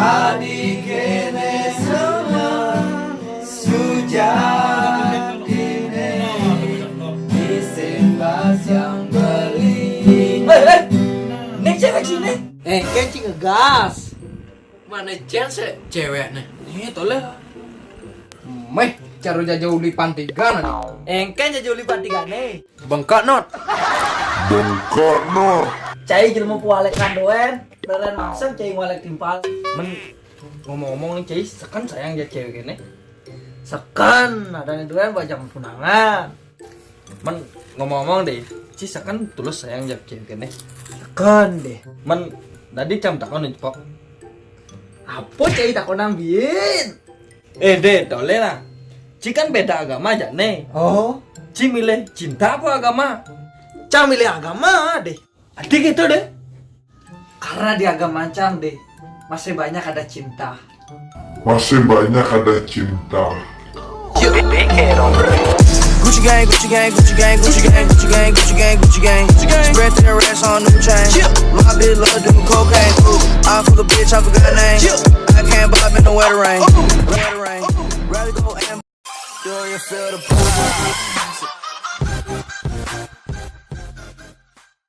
Adik kene senang sujak ini disembah yang beli. Nek cewek sini. Kencing ngegas. Mana chance cewek nih? Nih toleh. Meh, caro jauh di pantigan nih. Engken jauh di pantigan nih. Bengkak not. Cai jelema pualek kandoen, dalan maksang cai walek timpal. Men ngomong-ngomong nih cai, sekan sayang ya cewek kene. Sekan, ada nih doan bajang punangan. Men ngomong-ngomong deh, ci sekan tulus sayang ya cewek kene. Sekan deh. Men tadi cam takon nih pok. Apa cai takon ambien? Deh, tole lah. Ci kan beda agama aja nih. Oh, ci milih cinta apa agama? Cam milih agama deh. Adik itu deh. Karena di agama Cam deh masih banyak ada cinta. Masih banyak ada cinta. Gucci gang, Gucci gang, Gucci gang, Gucci gang, Gucci gang, Gucci gang, Gucci gang. Spread their ass on new chain. My bitch love doing cocaine. I fuck a bitch, I forgot her name. I can't bob in the wetter rain. Rather go and do you feel the vibe?